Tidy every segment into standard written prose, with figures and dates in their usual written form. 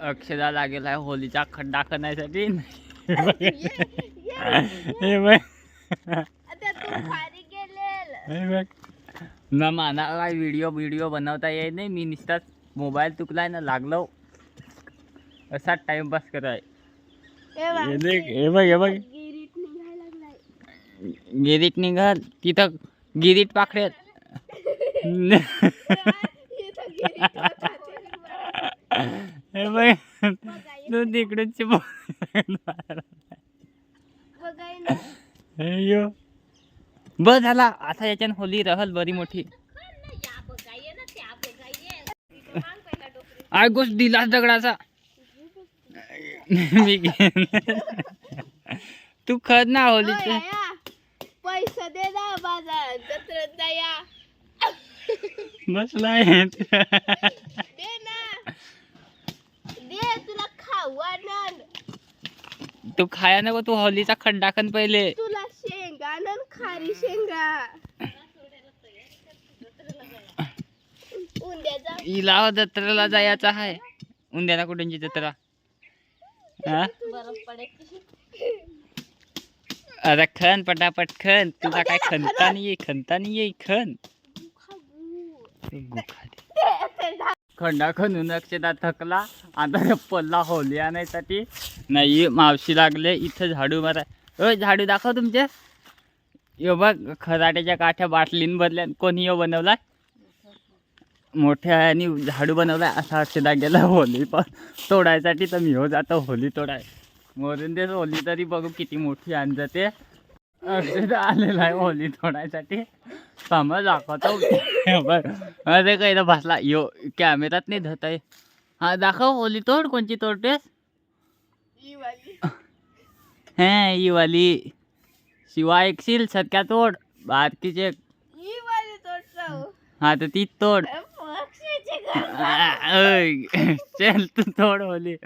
अक्षदा लागेल आहे होलीचा खड्डा करण्यासाठी. हे बघ ना मला काय व्हिडिओ बनवता येत नाही. मी नुसताच मोबाईल तुकलाय ना लागलो असाच टाइमपास कराय. हे बघ गिरीट निघाल तिथं गिरीट पाखरेत. हे बघ तू तिकडची बस झाला आता याच्यान होली रहल बरी मोठी. आय गोष्ट दिलास दगडाचा. मी तू खद ना होलीचे पैसा दे ना बाजार जत्रेत दया बसलाय. दे ना दे तुला खाऊ आणन. तू खाया नको तू होलीचा खड्डा खन पहिले. तुला शेंगा आणन खारी शेंगा. उंद्याचा इला जत्रेला जायचं आहे. उंद्याला कुठंची जत्रा. अरे खन पटापट खन. तुला काय खनता नाही ये खन. खंडा खणून अक्षदा थकला. आता पल्ला होली आणायसाठी नाही मावशी लागले इथं झाडू मारा. झाडू दाखव तुमचे. यो बघ खराट्याच्या काठ्या बाटलीन बदल्या कोणी यो बनवला मोठ्या आणि झाडू बनवलाय. असा अक्षदा गेला होली पण तोडायसाठी. तर मी हो जातो होली तोडाय. मोरून देस होली तरी बघू किती मोठी आण जाते. अक्षदा आलेला आहे होली तोडायसाठी. समज दाखवतो बरं. अरे काही बसला यो कॅमेरात नाही धत आहे. हा दाखव होली तोड. कोणची तोडतेस. हे ही वाली शिवा एकशील सत्या तोड. बारकीचे हा तर ती तोड. चल तू तोड होली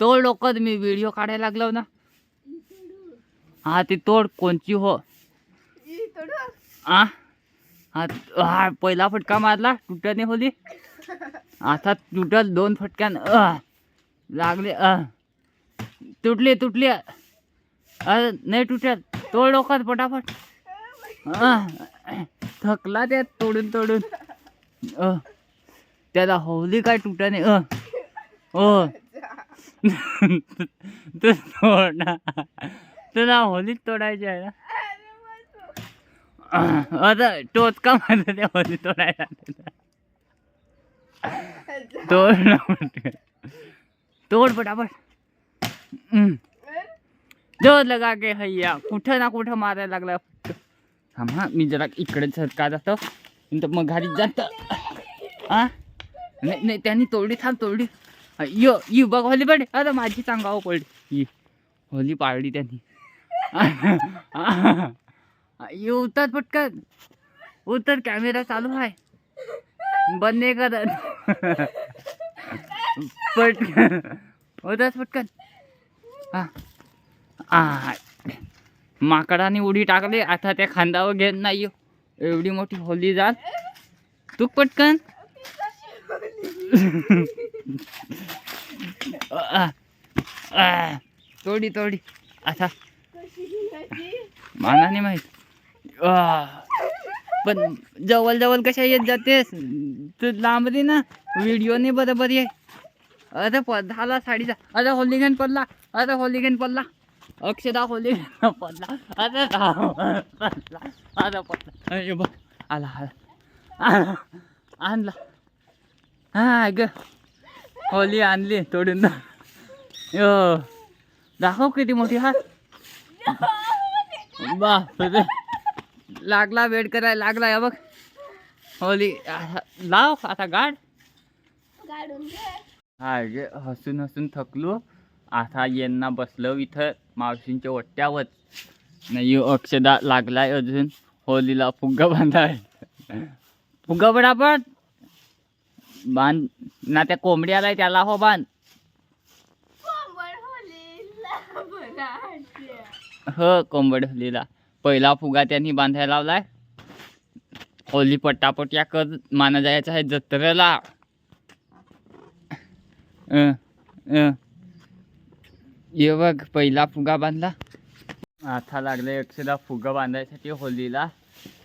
तोड. लोक मी व्हिडिओ काढायला लागलो ना. हा ती तोड कोणची हो. हा पहिला फटका मारला तुटने होली. आता तुटल 2 फटक्यान लागले. तुटली नाही तुटत. तोड लोकात पटापट. थकला त्यात तोडून त्याला होली काय तुटने. तू तोड ना. तुला होलीच तोडायची आहे ना. आता टोचका मारत त्या होली तोडायला. तोड पटापट. जोर लगा के हैया. कुठं ना कुठं मारायला लागला. हा मी जरा इकडे सरका जातो मग घालीत जात. नाही त्यांनी तोडली. थांब तोडली. यू बघ होली पडली. अरे माझी सांगावं पडली. होली पाडली त्यांनी. उतर पटकन उतर. कॅमेरा चालू आहे. बंद नाही करत. पटकन उतर पटकन. माकडाने उडी टाकली. आता त्या खांद्यावर घेत नाही. एवढी मोठी होली जाल तू पटकन. तोडी आता मला नाही माहित. पण जवळ कशा येत जातेस तू. लांबली ना व्हिडिओ नाही बरोबर आहे. अरे झाला साडीचा. अरे होली घेऊन पडला. अक्षदा होली पडला. अरे पडला. बघ आला आणला. हा ग होली आणली तोडून. दाखव किती मोठी. हात बाप लागला. वेट करायला लागला. या बघ होली लाव आता गाड. हा गे हसून थकलो. आता यांना बसलो इथं मावशींच्या ओट्यावर. नाही अक्षदा लागलाय अजून होलीला. फुग्गा बांधाय. फुग्गा पटापट बांध ना. त्या कोंबड्याला त्याला हो बांध. हो कोंबड होलीला पहिला फुगा त्यांनी बांधायला लावलाय. होली पटापट या कर. माना जायचं आहे जत्रेला. ये बघ पहिला फुगा बांधला. आता लागले अक्षदा फुगा बांधायसाठी होलीला.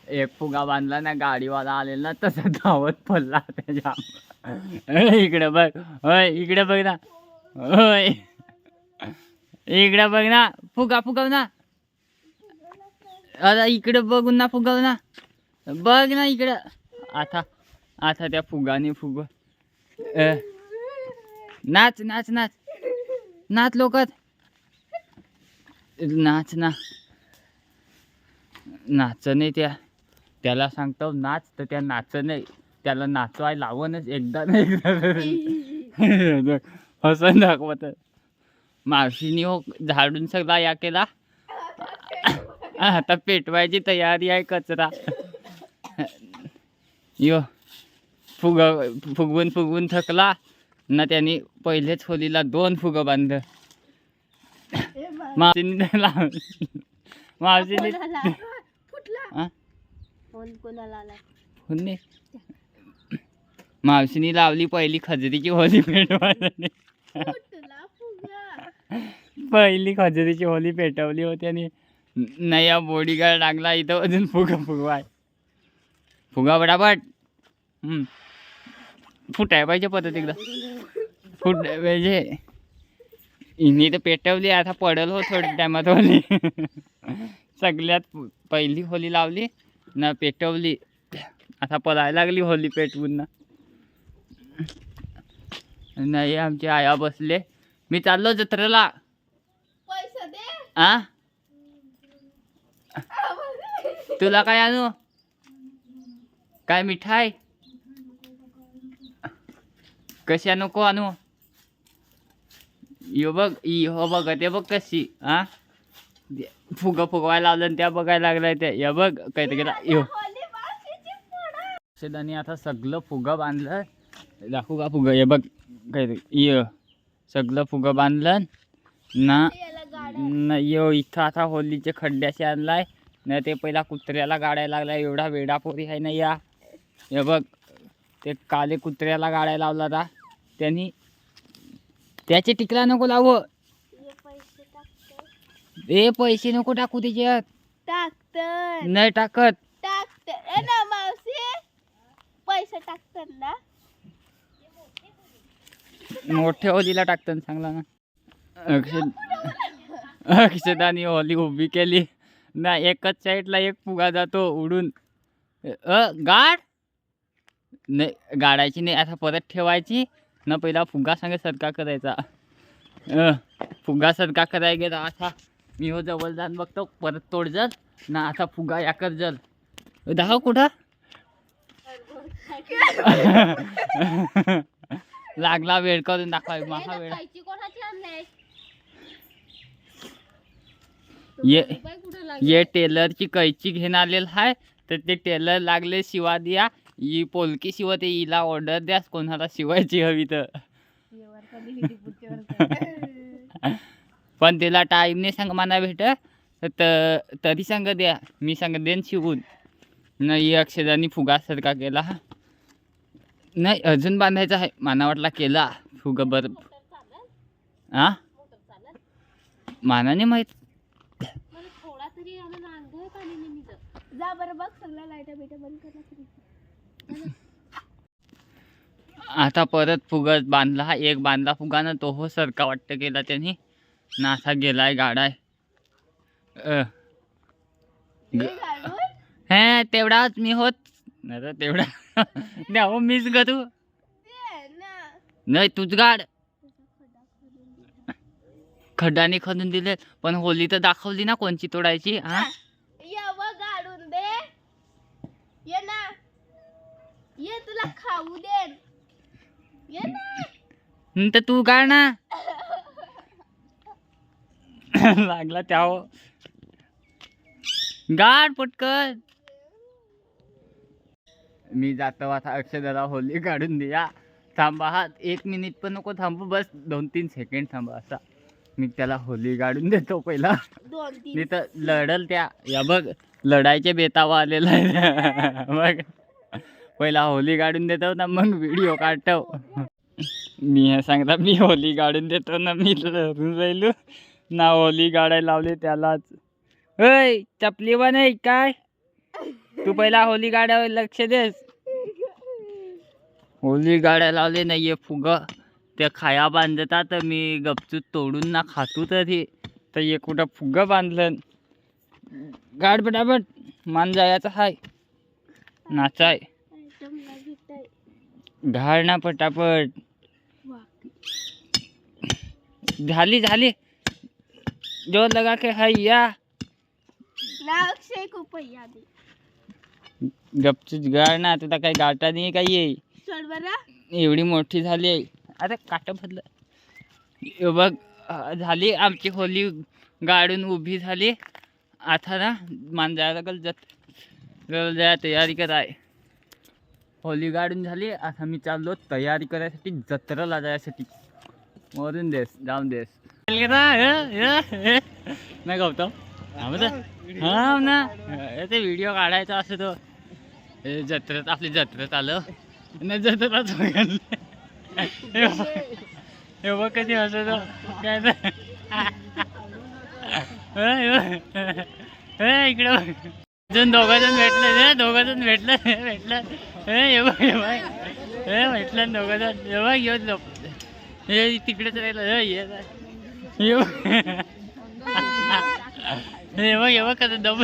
एक फुगा बांधला ना, गाडीवाला आलेला तसा धावत पडला त्याच्या. इकडे बघ, होय इकडे बघ ना, होय इकडे बघ ना, फुगा फुगव ना. अरे इकडे बघून ना फुगव ना, बघ ना इकडं. आता आता त्या फुगाने फुग नाच नाच नाच नाच लोकत नाच ना. नाच नाही त्याला सांगतो नाच, तर त्या नाच नाही, त्याला नाचवाय लावणच एकदा नाही एकदा हसून दाखवत. मावशीनी हो झाडून सगळा या केला, आता पेटवायची तयारी आहे कचरा. यो फुगवून फुगवून थकला ना, त्याने पहिलेच होलीला 2 फुगं बांधलं. मावशीने मावशीने लावली पहिली खजरीची होली पेटवायला. पहिली खजरीची होली पेटवली होती आणि नया बॉडीगार्ड लागला इथं अजून फुगवाय. फुगा बडाबट फुटाय पाहिजे पद्धत एकदा फुटाय पाहिजे. इनी तर पेटवली, आता पडल हो थोड्या टायमात होली. सगळ्यात पहिली होली लावली ना, पेटवली, आता पळायला लागली होली पेटवून ना. नाही आमचे आया बसले, मी चाललो जत्रेला. पैसा दे. आ तुला काय आणू, काय मिठाई कशा नको आणू. यो बघ हो बघ ते बघ कशी फुगवायला लावलं त्या बघायला लागलाय ते. या बघ काय ते गेला यो. शेदानी आता सगळं फुगा बांधलं, दाखवू का फुगा. हे बघ काय ते ये सगळं फुगा बांधलं ना. यो इथं आता होलीचे खड्ड्याशी आणलाय ना, ते पहिला कुत्र्याला गाडायला लागलाय. एवढा वेडापोरी आहे ना या. हे बघ ते काले कुत्र्याला गाडायला लावला होता त्यांनी. त्याचे टिकला नको लावू, ए पैसे नको टाकू त्याच्यात. टाकतात नाही टाकत, टाकतात ना मावशी, पैसे टाकतात ना. मोठ्या होलीला टाकतात चांगला ना. अक्षदानी होली उभी केली ना, एकच साईडला एक फुगा जातो उडून. गाड नाही गाडायची नाही, आता परत ठेवायची ना. पहिला फुगा सांगे सरका करायचा. फुगा सरका करायला गेला. आता मी हो जवळ जाऊन बघतो, परत तोड जल ना. आता फुगा याकर जल दाखव कुठं लागला. वेळ करून दाखवाय माझा वेळ. ये टेलरची कैची घेऊन आलेलं आहे, तर ते टेलर लागले शिवा द्या. ही पोलकी शिवते, हिला ऑर्डर द्या कोणाला शिवायची हवी तर. पण त्याला टाईम नाही सांग मला भेटत, तरी सांग द्या, मी सांग देन शिवून. नाही अक्षदानी फुगा सारखा केला. नाही अजून बांधायचा आहे, माना वाटला केला फुगा. बर हा मानाने माहित. जा बरं बघ सगळ्या लाईटा बिटा बंद करा. आता परत फुगा बांधला. एक बांधला फुगा ना, तो हो सरका वाटतं केला त्यांनी ना. असा गेलाय गाडाय. हे तेवढाच मी होत नाही, तेवढा द्या हो मीच ग. तू नाही तूच गाड. खड्डाने खणून दिले, पण होली तर दाखवली ना कोणची तोडायची. हा गाडून दे ये ना, ये तुला खाऊ दे ये ना. तर तू गाड ना. लागला त्या गाड पटकन. मी जातो आता. अक्षदाला होली काढून द्या. थांबा हा 1 मिनिट पण नको थांबू, बस 2-3 सेकंड थांबा. असा मी त्याला होली काढून देतो पहिला. 2-3 मी तर लढल त्या. या बघ लढायच्या बेतावा आलेला आहे बघ. पहिला होली काढून देतो ना, मग व्हिडिओ काढतो. मी हे सांगता मी होली काढून देतो ना, मी धरून राहिलो ना, होली गाडायला लावले त्यालाच. होय चपली पण आहे काय, तू पहिला होली गाड्यावर लक्ष देस. होली गाड्या लावले नाहीये फुग, ते खाया बांधतात तर मी गपचूत तोडून ना खातो तर ते, तर एक कुठं फुग बांधलं. गाड पटापट मान जायचं हाय, नाचाय घाड ना पटापट. झाली झाली, जोर लगा के हाय या. गपचूत गाड ना, तुला काही गाठा नाही काही आहे. एवढी मोठी झाली आहे. अरे काट बदल. हे बघ झाली आमची होली गाडून उभी झाली. आता ना मान जायला जाय तयारी कराय. होली गाडून झाली, आता मी चाललो तयारी करायसाठी जत्रेला जायसाठी. मरून देस जाऊन देस नाही गौतम हा ना, ते व्हिडिओ काढायचा असं तो जत्रेत, आपली जत्रेत आलं नाही जत्रेलाच हे बघ कधी असं तो काय इकडे अजून दोघंजण भेटले, दोघंजण भेटलं हे बघ भेटलं दोघंजण. हे बघ येऊन लोक हे तिकडेच राहिलं हे बघ कसं दम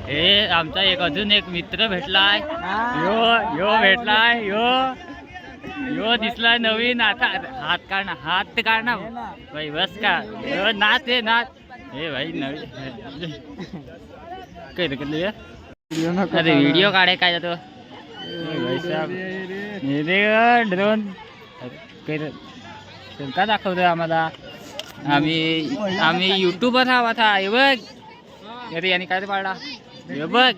हे आमचा एक अजून एक मित्र भेटलाय. यो भेटलाय, यो दिसलाय नवीन. आता हात काढणं, हात काढणं भाई, बस का यो नाच हे नाच हे भाई नवीन काय रे. अरे व्हिडिओ काढाय काय जातो ड्रोन का दाखवतोय आम्हाला. आम्ही युट्यूबर आहोत. हे बघ अरे याने काय पाडला. हे बघ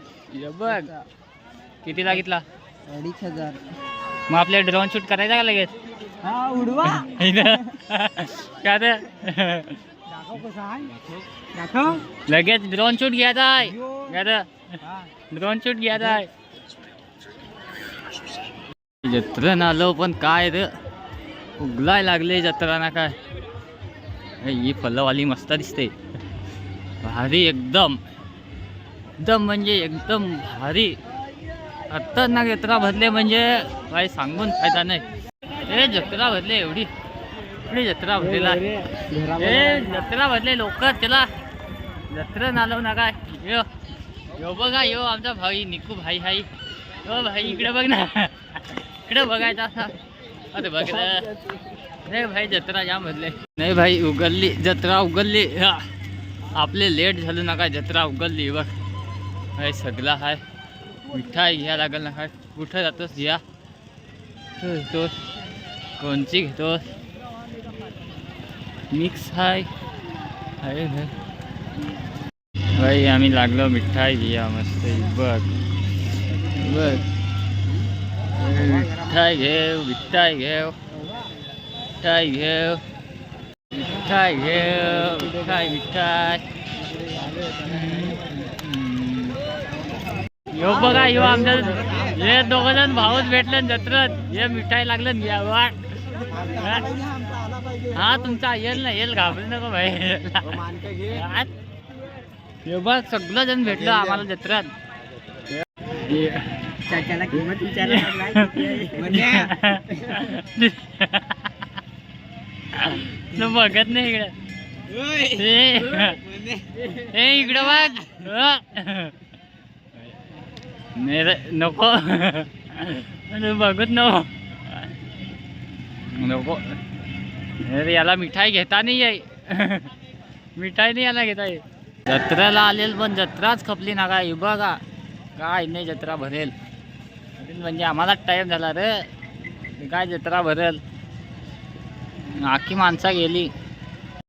किती लागितला 2,500. मग आपल्या ड्रोन शूट करायचा का लगेच. उडवा काय ते लगेच ड्रोन शूट घ्यायचा आहे. ड्रोन शूट घ्यायचा आहे. जत्रेन आलो पण काय रे उगलाय लागले जत्रा ना काय. ही फलवाली मस्त दिसते भारी एकदम एकदम म्हणजे एकदम भारी. आता ना जत्रा भरले म्हणजे काय सांगून फायदा नाही. हे जत्रा भरले एवढी जत्रा भरलेला जत्रा भरले लोक त्याला जत्रा नालव ना काय. यो बघा यो आमचा भाई निकू भाई हाय. हो भाई इकडे बघ ना, इकडे बघायचा असा. अरे बघलं नाही भाई जत्रा जाम भरले. नाही भाई उघडली जत्रा उघडली. आपले लेट झालं ना काय, जत्रा उघडली बघ. हाय सगळा हाय मिठाई घ्या लागल ना काय. कुठं जातोस घ्या घेतोस, कोणची घेतोस. मिक्स हाय भाई. आम्ही लागलो मिठाई घ्या मस्त. बघ बघ मिठाई घेऊ मिठाई घेऊ मिठाई घेऊ मिठाई घेऊ मिठाई मिठाई. यो बघा यो आमच्या हे दोघं जण भाऊच भेटले जत्रेत. हे मिठाई लागलं या वाट. हा तुमचा येल ना येल घाबरू नको भाई. हे बघ सगळं जण भेटलं आम्हाला जत्रेत. त्याला किंमत विचारायला बघत नाही इकडे. हे इकडं बघ नको बघत नको. अरे याला मिठाई घेता नाही आहे. मिठाई नाही याला घेता. जत्रेला आलेल पण जत्राच खपली ना काय. बघा काय नाही जत्रा भरेल म्हणजे आम्हाला टाइम झाला रे. काय जत्रा भरेल आखी माणसा गेली.